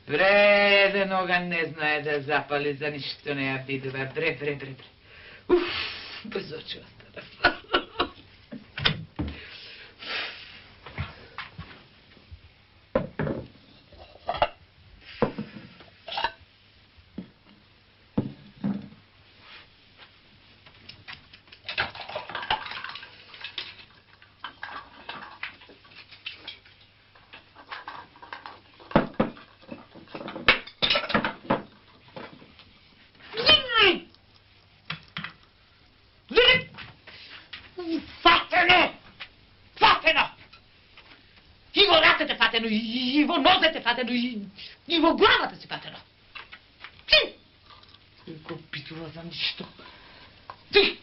Bre, da noga ne zna da zapali, za ništa ne ja bidova. Bre. Uf, brzo ću ostara. И во нозете фатено, и во главата си фатено. Ти! Го питува за ништо. Ти!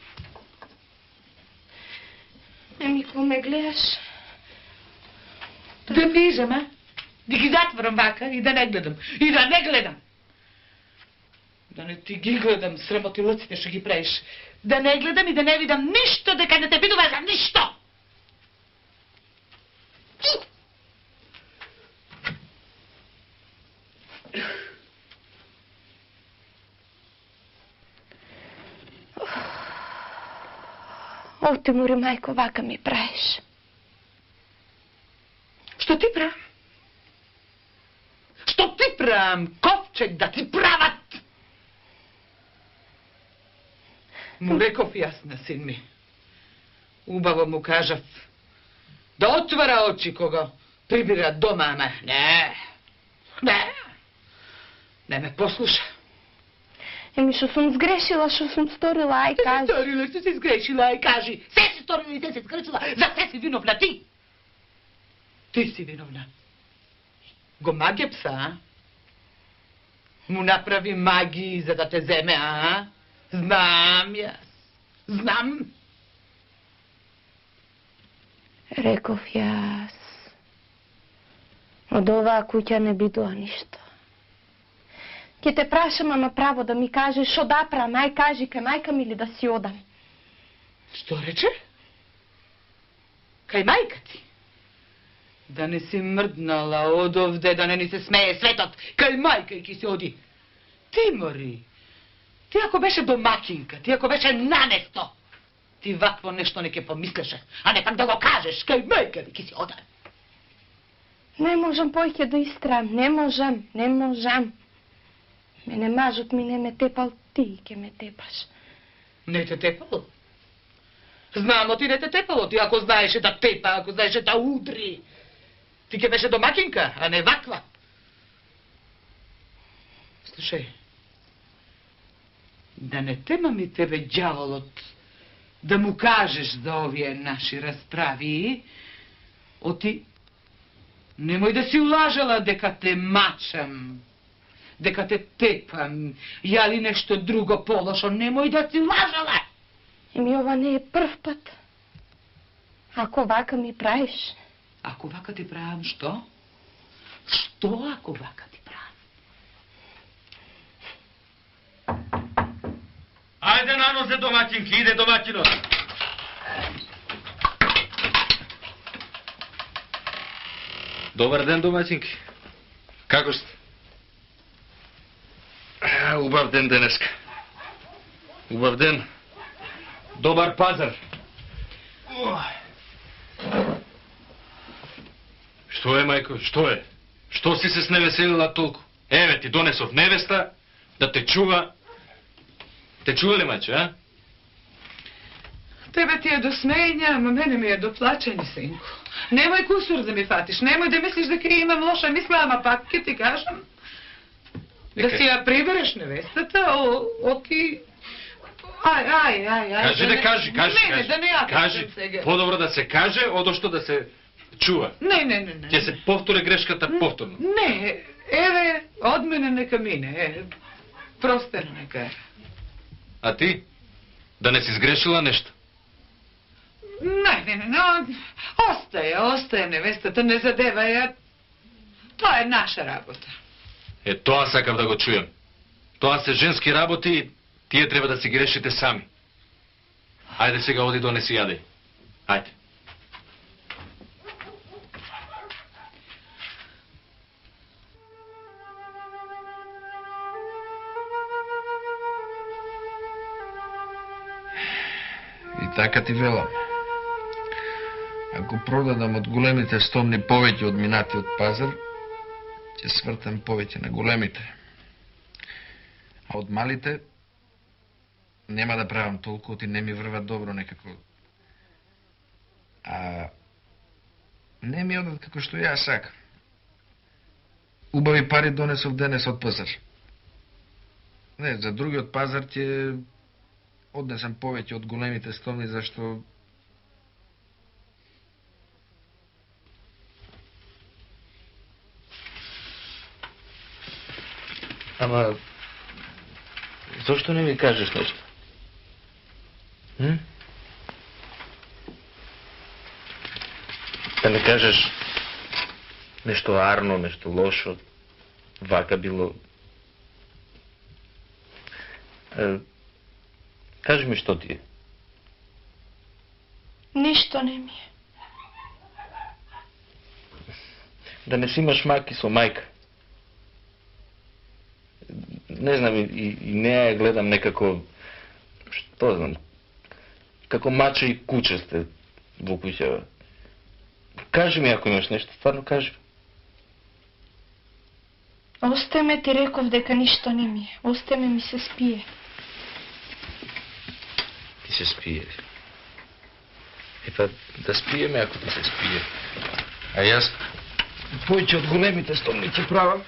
Еми, ко ме гледаш? Да виждам, а? Да ги затворам вака и да не гледам. И да не гледам. Да не ти ги гледам, срамотилъците ще ги правиш. Да не гледам и да не видам нищо, дека не те видува за нищо. Ти! О, ти мори, майко, вака ми правиш. Що ти правам? Що ти правам, ковчег да ти прават? Му реков јас на син ми. Убаво му кажав да отвара очи кога прибира дома, ама не ме послуша. Еми, шо сум сгрешила, шо сум сторила, ај кажи. Што си сгрешила, ај кажи. Се си сторила и се си сгрешила, за се си виновна ти. Ти си виновна. Го маге пса, а? Му направи магии за да те земе, а? Знам јас. Знам. Реков јас. Од оваа куќа не бидува ништо. Ке те прашам, ама право да ми кажеш шо да правам, ај кажи кај мајка ми или да си одам. Што рече? Кај мајка ти? Да не си мрднала од овде, да не ни се смее светот, кај мајка и ки си оди. Ти мори, ти ако беше домакинка, ти ако беше нанесто, ти вакво нешто не ке помислеше, а не пак да го кажеш, кај мајка и ки си ода. Не можам поќе да истрам, не можам. Мене мажот ми не ме тепал, ти ке ме тепаш. Не те тепало? Знамо ти не те тепало, ти ако знаеше да тепа, ако знаеше да удри. Ти ке беше домакинка, а не ваква. Слушај, да не тема ми тебе дјаволот да му кажеш за овие наши расправи, оти немој да си улажала дека те мачам, дека те тепам, јали нешто друго полошо, немој да си лажала. Еми, ова не е прв пат. Ако вака ми правиш? Ако вака ти правам, што? Што ако вака ти правам? Ајде нанозе домаќинки, иде домаќинот. Добар ден, домаќинки. Како сте? Убав ден денеска. Убав ден. Добар пазар. Што е, мајко, што е? Што си се сневеселила толку? Еве ти донесов невеста да те чува. Те чува ли, мајче, а? Тебе ти е до смејање, ама мене ми е до плачење, синко. Немој кусур да ми фатиш, немој да мислиш дека имам лоша мисла, ама пак ке ти кажам. Да си ја прибереш невестата, оти... Ај. Кажи да кажи. Не, да не ја Кажи, кажем сега. подобро да се каже, одошто да се чува. Не. Ќе се повтори грешката повторно. Не, еве, од мене нека мине. Простено нека е. А ти? Да не си сгрешила нешто? Не, остае невестата, не задева ја. Тоа е наша работа. Тоа сакав да го чуjem. Тоа се женски работи и тие треба да си ги решите сами. Ајде сега оди донеси јаде. Ајде. И така ти велам. Ако продадам од големите стомни повеќе од минатиот пазар, ќе свртам повеќе на големите. А од малите нема да правам толку, оти не ми врват добро некако. А не ми одат како што ја сакам. Убави пари донесов денес од пазар. Не, за другиот пазар ќе однесам повеќе од големите стомни, зашто Ама, зошто не ми кажеш нешто? Да не кажеш нешто арно, нешто лошо, вака било. Кажи ми што ти е. Ништо не ми е. Да не си имаш маки со мајка. Не знам, и не ја гледам некако, што знам, како маче и куче сте во куќава. Кажи ми ако имаш нешто, стварно кажи. Остај ме, ти реков дека ништо не ми е. Остај ме, ми се спие. Ти се спие. Епа, да спиеме ако ти се спие. А јас повеќе од големите стомни ќе правам.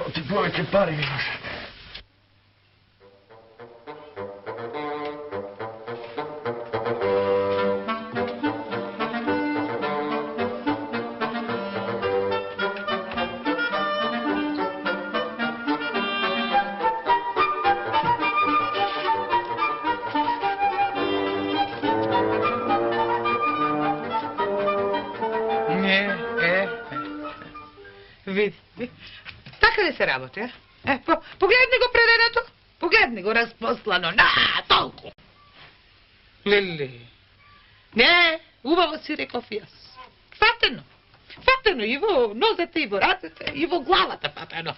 Оти повеќе пари ми нужат. Види. Така ли се работи, а? Погледни го преденето. Погледни го разпослано. Толку. Лили. Не, убаво си реков јас. Фатено. Фатено и во нозете, и во рацете, и во главата фатено.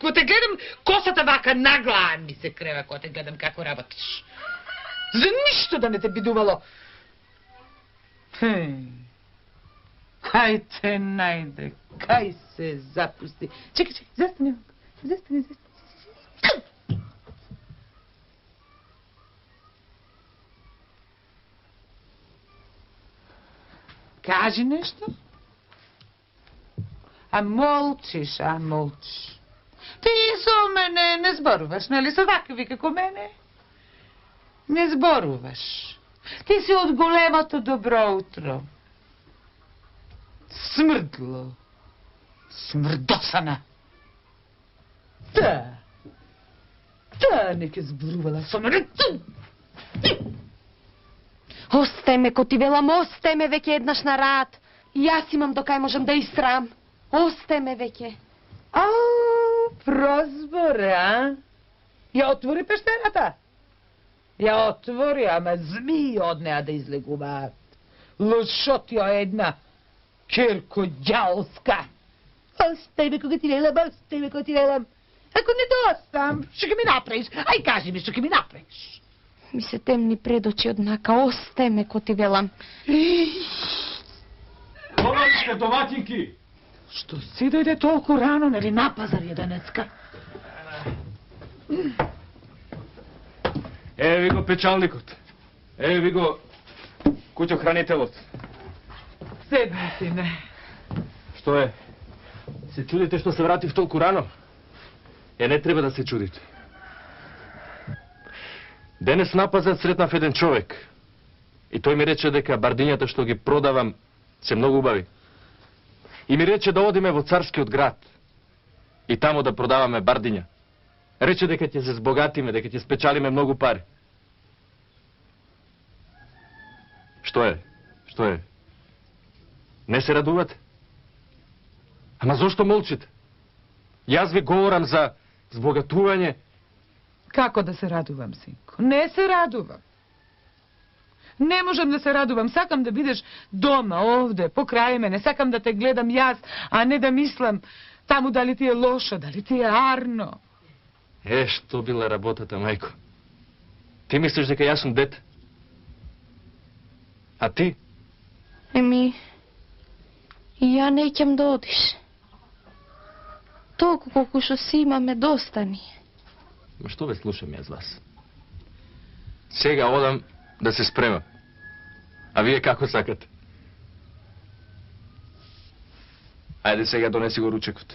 Ко те гледам, косата вака наглаа ми се крева, ко те гледам како работиш. За ништо да не те бидувало. Кај те најде, кај се запусти. Чекай, застани. Кажи нешто? А молчиш. Ти со мене не зборуваш, нели? Со вакви како мене? Не зборуваш. Ти си од големото добро утро. Смрдло. Смрдосана. Таа не ке зборувала со мене. Остај ме, ко ти велам, остај ме веќе еднаш на рад. И јас имам докај можам да истрам. Остај ме веќе. Прозборе, а? Ја отвори пештерата. Ја отвори, ама змии од неа да излегуваат. Лошотија една. Керко ѓаолска. Остај ме кога ти велам, Ако не достам, што ќе ми направиш? Ај, кажи ми, што ќе ми направиш? Ми се темни пред очи однака. Остај ме, ко ти велам. Домачка, доматинки! Што си дојде толку рано, нели на пазар е денеска? Еве ви го печалникот. Еве ви го куќохранителот. Седни, сине. Што е? Се чудите што се вратив толку рано? Не треба да се чудите. Денес на пазар сретнав еден човек. И тој ми рече дека бардињата што ги продавам се многу убави. И ми рече да одиме во Царскиот град. И таму да продаваме бардиња. Рече дека ќе се збогатиме, дека ќе спечалиме многу пари. Што е? Што е? Не се радувате? Ама зошто молчите? Јас ви говорам за збогатување. Како да се радувам, синко? Не се радувам. Не можам да се радувам. Сакам да бидеш дома, овде, покрај мене. Сакам да те гледам јас, а не да мислам таму дали ти е лошо, дали ти е арно. Што била работата, мајко? Ти мислиш дека јас сум дете? А ти? Еми, и ја неќам да одиш. Толку колку што си имаме доста ни. Ма што ве слушам јас вас? Сега одам да се спремам. А вие како сакате? Ајде сега донеси го ручекот.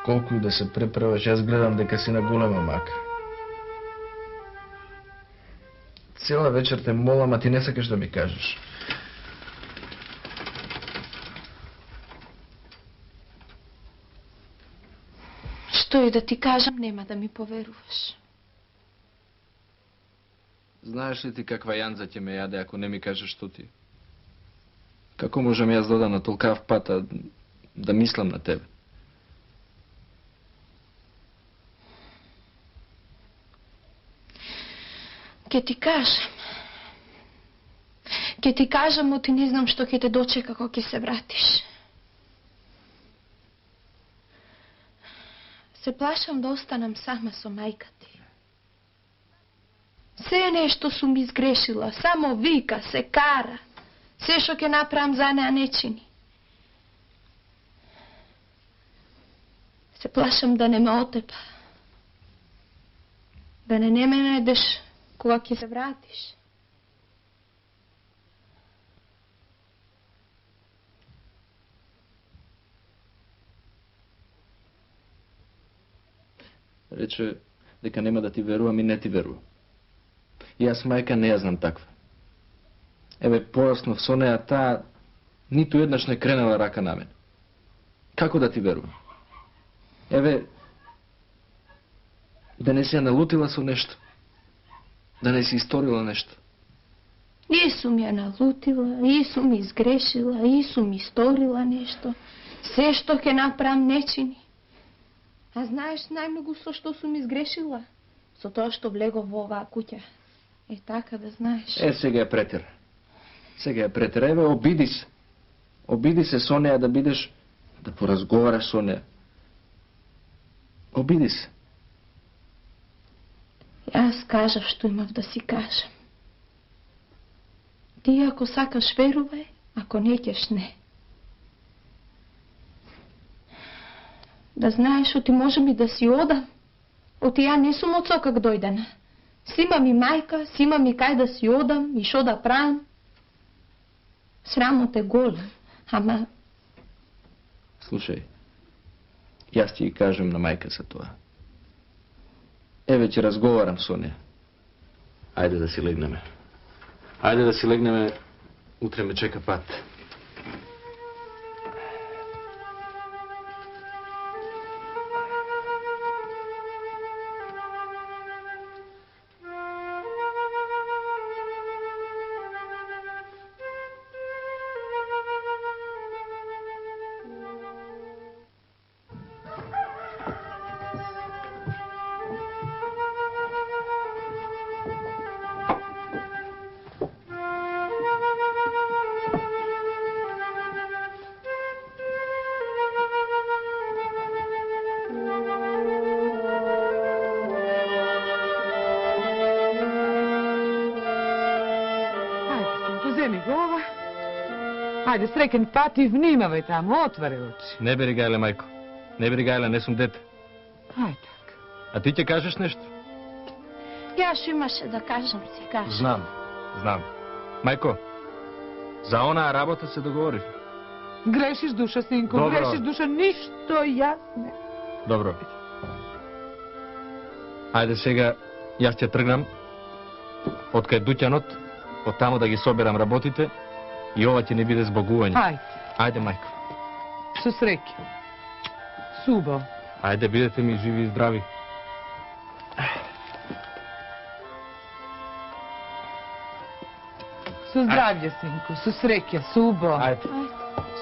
Колку и да се преправаш, јас гледам дека си на голема мака. Цела вечер те молам, а ти не сакаш да ми кажеш. Што и да ти кажам, нема да ми поверуваш. Знаеш ли ти каква јанза ќе ме јаде ако не ми кажеш што ти? Како можам јас да одам на толкав пат, да мислам на тебе? Ке ти кажам. Ке ти кажам, но ти не знам што ќе те дочека кога ќе се вратиш. Се плашам да останам сама со мајка ти. Се нешто сум изгрешила, само вика, се кара. Се што ќе направам за неа не чини. Се плашам да не ме отепа. Да не ме најдеш кога ќе се вратиш. Рече дека нема да ти верувам и не ти верувам. И јас мајка не ја знам таква. Еве, пораснав со неа, таа ниту еднаш не кренела рака на мене. Како да ти верувам? Еве, да не си ја налутила со нешто. Да не си историла нешто. И сум ја налутила, и сум изгрешила, и сум историла нешто. Се што ќе направам не чини. А знаеш најмногу со што сум изгрешила? Со тоа што влегов во оваа куќа. Така да знаеш. Сега ја претера. Сега ја претера. Еве, обиди се. Обиди се со неа да бидеш, да поразговараш со неа. Обиди се. Јас кажав што имав да си кажам. Ти ако сакаш верувај, ако неќеш не. Да знаеш, оти може би да си одам. Оти ја не сум од сокак дојдена. Сима ми мајка, сима ми кај да си одам и шо да правам. Срамот е голем, ама... Слушај, јас ти кажем на мајка за тоа. Еве ќе разговарам со неа. Ајде да си легнеме. Ајде да си легнеме, утре ме чека пат. Ајде, среќен пат и внимавај таму, отвари очи. Не бери гајле, мајко. Не бери гајле, не сум дете. Ајде така. А ти ќе кажеш нешто? Јаш имаше да кажам, си кажам. Знам. Мајко, за онаа работа се договорив. Грешиш душа, синко, Добро. грешиш душа, ништо јас не. Добро. Ајде сега, јас ќе тргнам од кај дуќанот, од таму да ги соберам работите и ова ќе не биде збогување. Ајде, Ајде, мајко. со среќа. Субо. Ајде, бидете ми живи и здрави. Со здравје, синко, со среќа, субо. Ајде.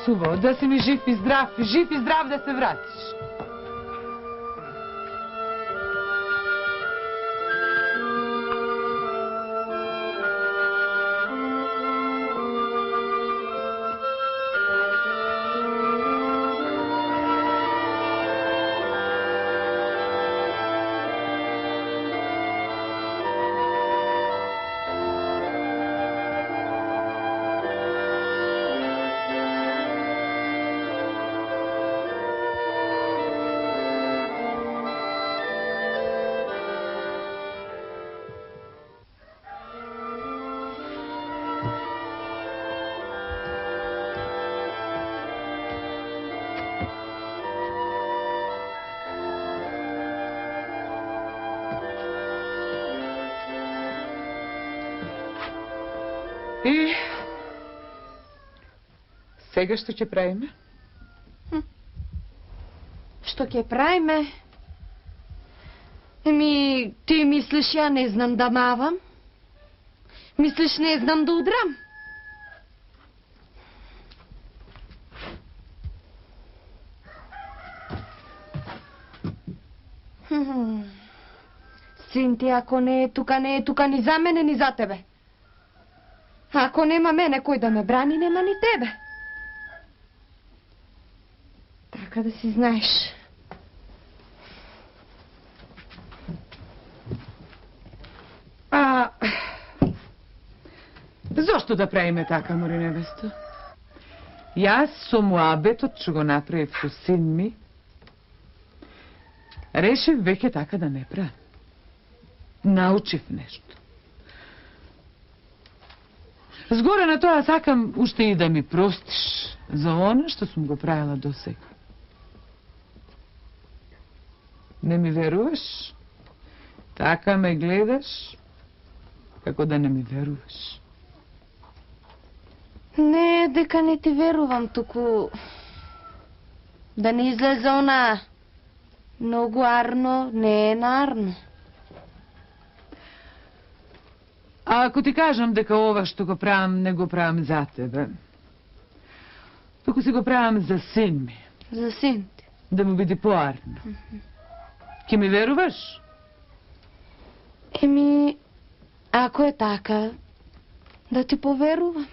Субо, да си ми жив и здрав да се вратиш. И сега што ќе правиме? Што ќе правиме? Ти мислиш ја не знам да мавам? Мислиш не знам да удрам? Син ти, ако не е тука ни за мене, ни за тебе. Ако нема мене кој да ме брани, нема ни тебе. Така да си знаеш. Зошто да правиме така, мори невесто? Јас со муабетот што го направив со син ми, решив веќе така да не правам. Научив нешто. Згоре на тоа сакам уште и да ми простиш за она што сум го правила до сега. Не ми веруваш? Така ме гледаш, како да не ми веруваш. Не, дека не ти верувам, туку да не излезе она многу арно, не е нарно. А ако ти кажам дека ова што го правам, не го правам за тебе, туку си го правам за син ми, За син ти. да му биде поарно. Ке ми веруваш? Ако е така, да ти поверувам.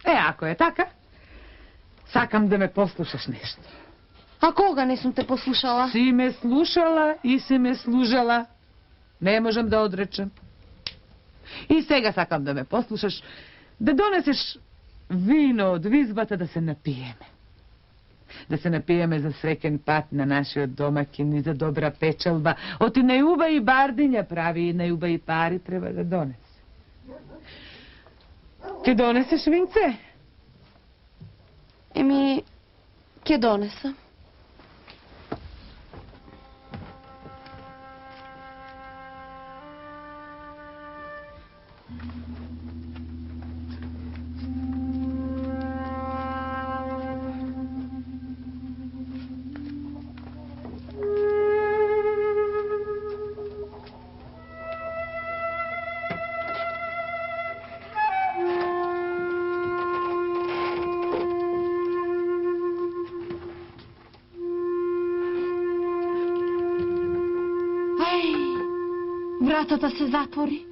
Ако е така, сакам да ме послушаш нешто. А кога не сум те послушала? Си ме слушала и си ме служала. Не можам да одречам. И сега сакам да ме послушаш, да донесеш вино од визбата да се напиеме. Да се напиеме за среќен пат на нашиот домаќин и за добра печалба. Оти најубави бардиња прави и најубави пари треба да донесе. Ке донесеш винце? Ке донесам. Вратата се затвори.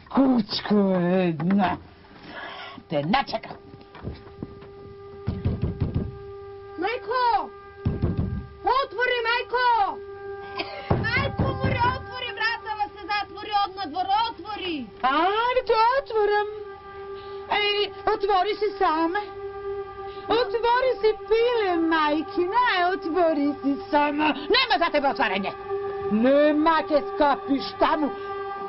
Кучко една. Те начекам. Мајко! Отвори, мајко! Мајко, море, отвори, вратава се затвори од надвор, отвори! Ајде, отворам. Отвори си саме. Otvori si pile, majkina, otvori si samo. Nema za tebe otvaranje. Nema ke skapiš tamo.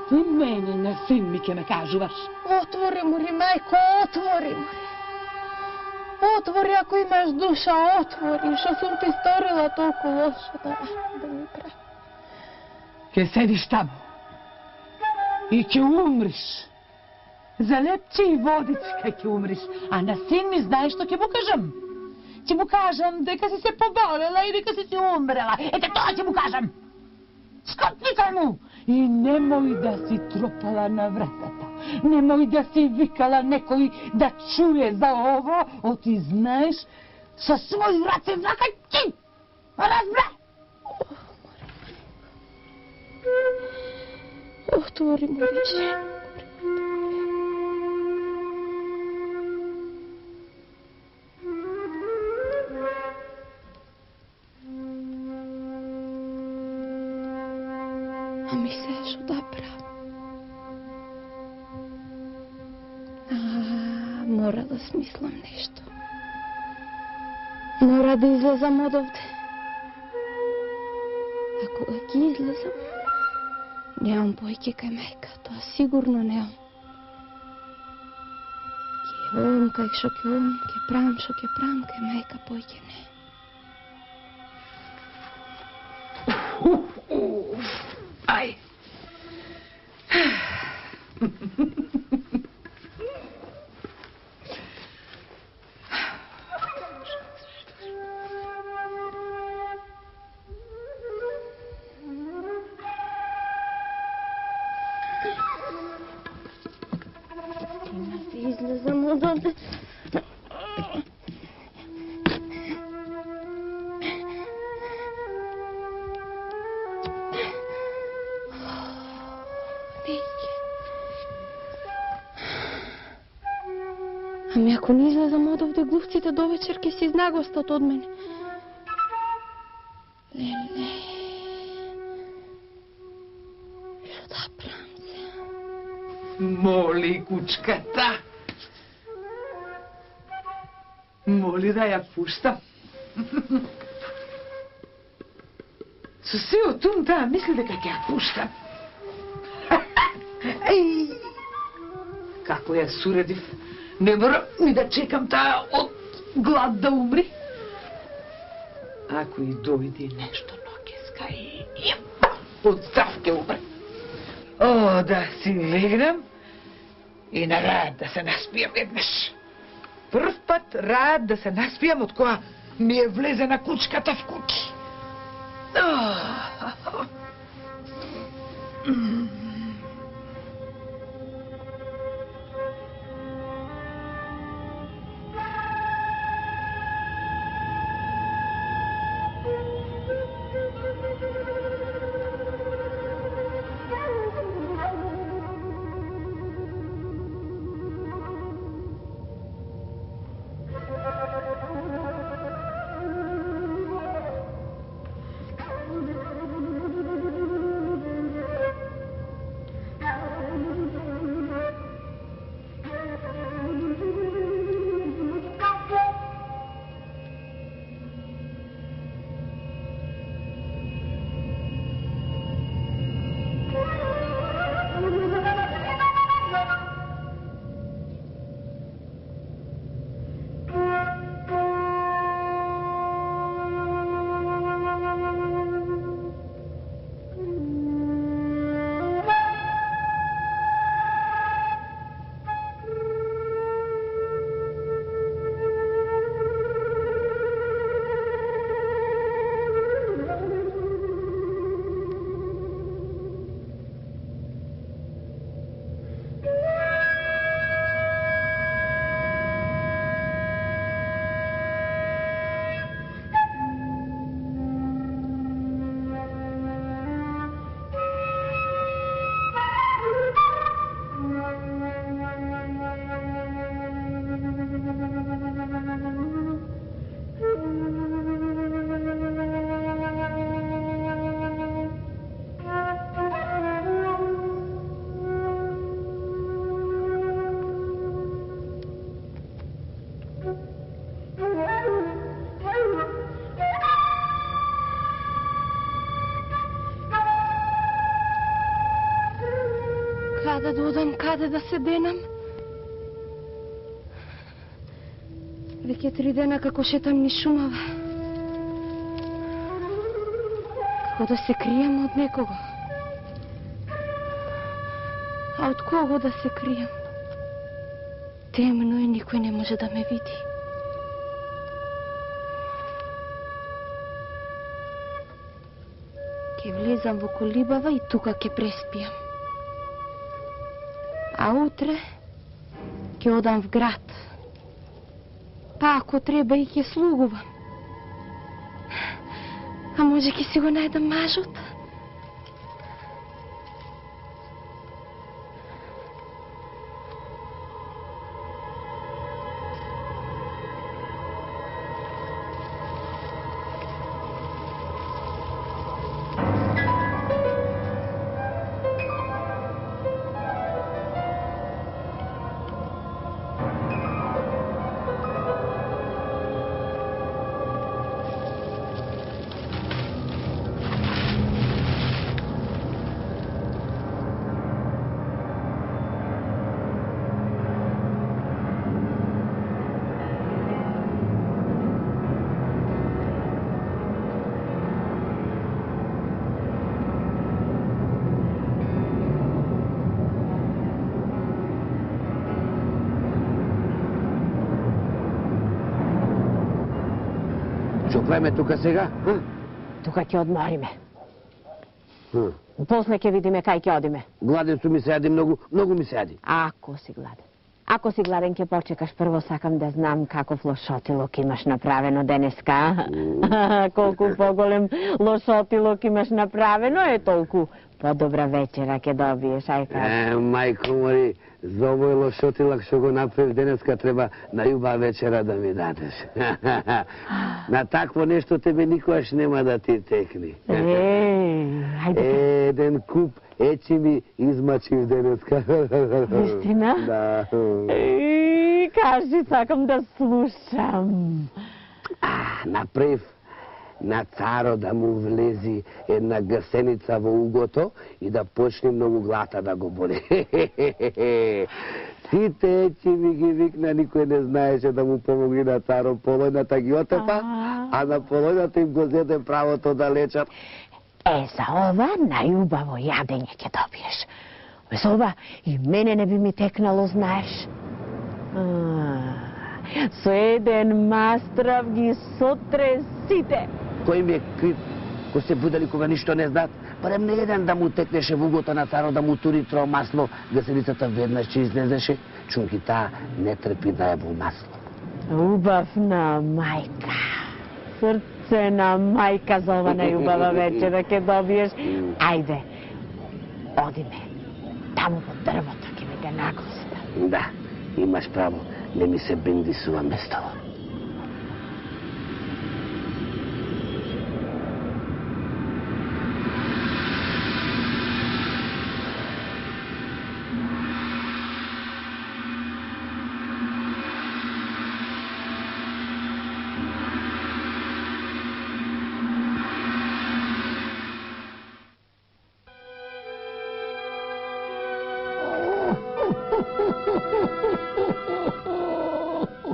Ti meni na sin ke me kažuvaš. Otvori, Muri, majko, otvori, Muri. Otvori ako imaš duša, otvori. Što sam ti storila toliko loše da mi pravi. Ke sediš tamo. I ke umriš. Zalepči i vodic kaj ke umriš. A na sin mi znaš što ke mu kažem. Će mu kažem deka si se pobolela i deka si umrela. Ete to će mu kažem. Skotnikaj mu. I nemoj da si tropala na vratata. Nemoj da si vikala nekoj da čuje za ovo. O ti znaš sa svoj vrat se zakaj ti. Razbre. Otvori, Muriće. A mi seš odabra. Mora da smislam nešto. Mora da izlazam od ovde. Ako ga izlazam, nemam pojke kaj majka, to sigurno nemam. Ke ovom kaj šo ke ovom, ke pram šo ke pram, kaj majka pojke ne. Aj. Izlazam od ovde. Ами ако не излезам од овде, глувците до вечер ќе се изнагостат од мене. Леле. Што да правам се? Моли кучката. Моли да ја пуштам. Со се од тумта мисли дека ќе ја пуштам. Еј! Како ја суредив. Не мора ни да чекам таа од глад да умри. Ако и дојде нешто ноќеска и од здрав ќе умре. О, да си легнам и на рад да се наспијам еднаш. Прв пат рад да се наспијам од која ми е влезена кучката в куќ. каде да одам, каде да се денам. Веќе 3 дена како шетам низ шумава. Како да се криjem од некого. А од кого да се криjem? Темно е, никој не може да ме види. Ке влезам во колибава и тука ке преспијам. А утре ке одам в град. Па ако треба и ќе слугувам. А може ќе си го најдам мажот? Што правиме тука сега? Тука ќе одмориме. После ќе видиме кај ќе одиме. Гладен сум, ми се јади многу ми се јади. Ако си гладен. Ако си гладен ќе почекаш, прво сакам да знам каков лошотилок имаш направено денеска. Колку поголем лошотилок имаш направено, е толку подобра вечера ќе добиеш, ај кажи. Мајко мори, за овој лошотилак што го направиш денеска треба на љубава вечера да ми дадеш. На такво нешто тебе никогаш нема да ти текни. Ајде. Еден куп ечи ми измачив денеска. Вистина? Да. Кажи, сакам да слушам. Направив на царо да му влези една гасеница во угото и да почне многу глата да го боли. Сите ечи ми ги викна, никој не знаеше да му помогне на царо. Полојната ги отепа, а на полојната им го зеде правото да лечат. За ова најубаво јадење ќе добиеш. За ова и мене не би ми текнало, знаеш. Со еден мастрав ги сотре сите. Кој ми е крив, кој се будали кога ништо не знаат, барем не еден да му текнеше во угото на царо, да му тури тро масло, гасеницата веднаш че излезеше, чунки таа не трпи да е во масло. Убавна мајка. Срцена мајка за ова најубава вечера ќе добиеш. Ајде, одиме. Таму во дрвото ќе ми те нагостам. Да, имаш право, не ми се бендисува местово.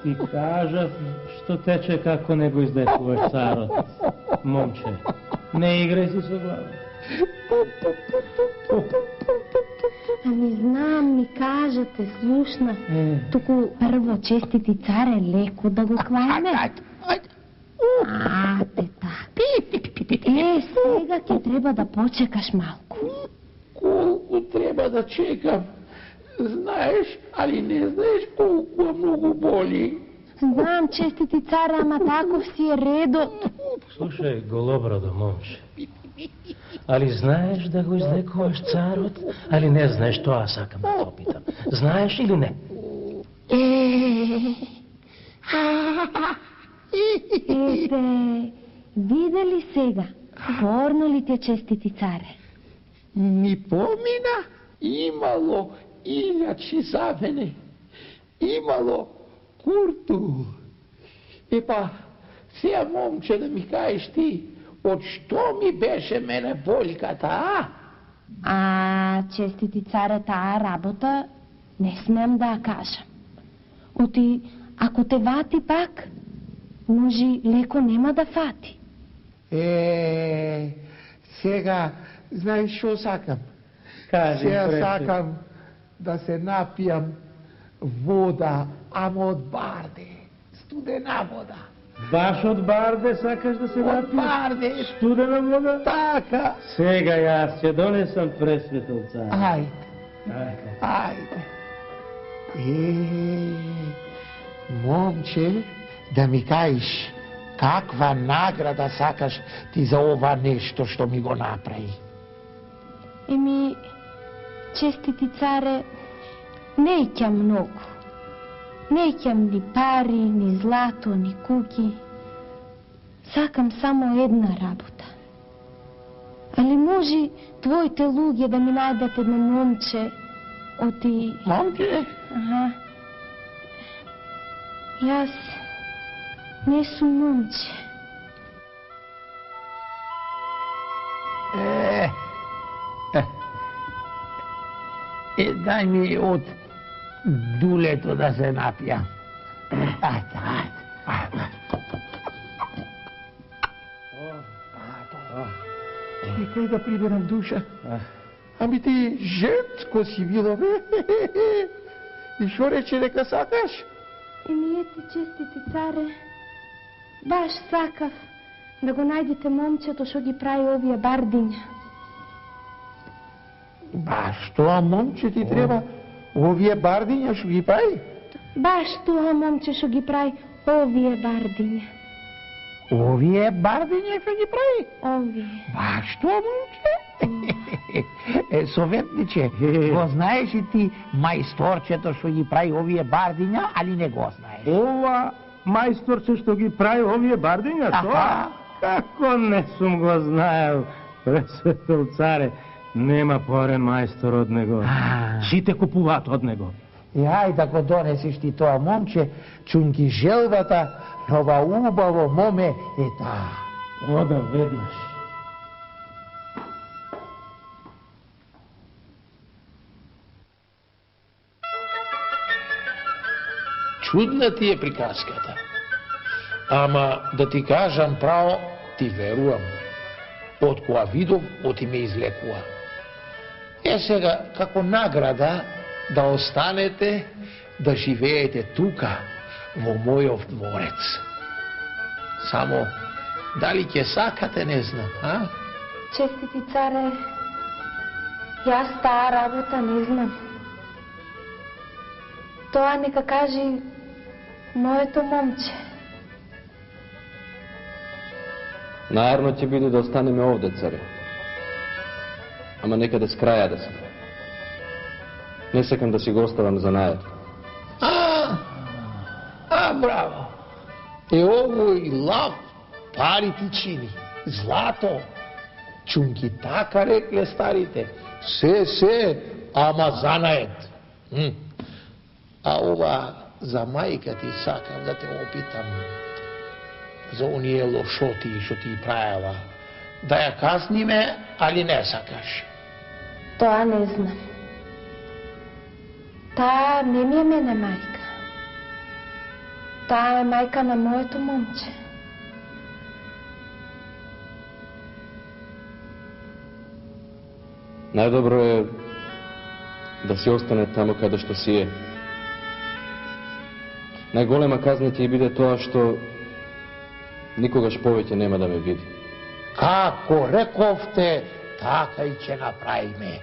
Ти кажав што тече како не го издекуваш царот. Момче, не играј си со глава. Ами знам, ми кажете, слушна. Туку прво честити царе леко да го клајме. Ајде така. Сега ќе треба да почекаш малку. Колку треба да чекам? Знаеш, али не знаеш колку многу боли? Знам, честити царе, ама таков си е редот. Слушај, голобрадо момче. Али знаеш да го излекуваш царот, али не знаеш, тоа сакам да те питам. Знаеш или не? Ете, виде ли сега? Порно ли те честити царе? Ми помина, имало илјачи за мене. Имало курту. Епа, сега момче да ми кажеш ти, од што ми беше мене больката, а? А честити царе, таа работа не смем да ја кажам. Оти, ако те вати пак, може леко нема да фати. Сега, знаеш што сакам? Сега сакам да се напијам вода, ама од барде. Студена вода. Баш од барде сакаш да се напиеш? Од барде. Студена вода? Така. Сега јас ќе донесам пресветол цар. Ајде. Момче, да ми кажеш, каква награда сакаш ти за ова нешто што ми го направи? Еми, честити царе, не ќам многу. Не ќам ни пари, ни злато, ни куки. Сакам само една работа. Али може твоите луѓе да ми најдат едно момче, оти... Момче? Аха. Јас не сум момче. Дај ми од дулето да се напијам. Ајде. Чекај да приберам душа. Ами ти жертко си било, бе. И шо рече дека сакаш? Еми ете, честити царе, баш сакав да го најдете момчето што ги прави овие бардиња. Баш тоа момче ти треба овие бардиња што ги прави? Баш тоа момче што ги прави овие бардиња. Овие бардиња што ги прави? Овие. Баш тоа момче? Советниче, го знаеш и ти мајсторчето што ги прави овие бардиња, али не го знаеш? Ова мајсторче што ги прави овие бардиња, тоа? Како не сум го знаел, пресветол царе, нема порен мајстор од него. Сите купуваат од него. И ајде да го донесиш ти тоа момче, чунки желбата на ова убаво моме е таа. Ода веднаш. Чудна ти е приказката. Ама да ти кажам право, ти верувам. Од која видов, оти ме излекува. Сега, како награда, да останете, да живеете тука, во мојов дворец. Само, дали ќе сакате, не знам, а? Честити царе, јас таа работа не знам. Тоа нека кажи моето момче. Наерно ќе биде да останеме овде, царе. Ама некаде с краја да сме. Не сакам да си го оставам за најад. Браво! Овој лав пари ти чини, злато. Чунки така рекле старите. Се, ама занаед. А ова за мајка ти сакам да те опитам за оние лошоти што ти правила. Да ја казниме, али не сакаш? Тоа не знам. Таа не ми е мене мајка. Таа е мајка на моето момче. Најдобро е да си остане тамо каде што си е. Најголема казна ќе биде тоа што никогаш повеќе нема да ме види. Како рековте, така и ќе направиме.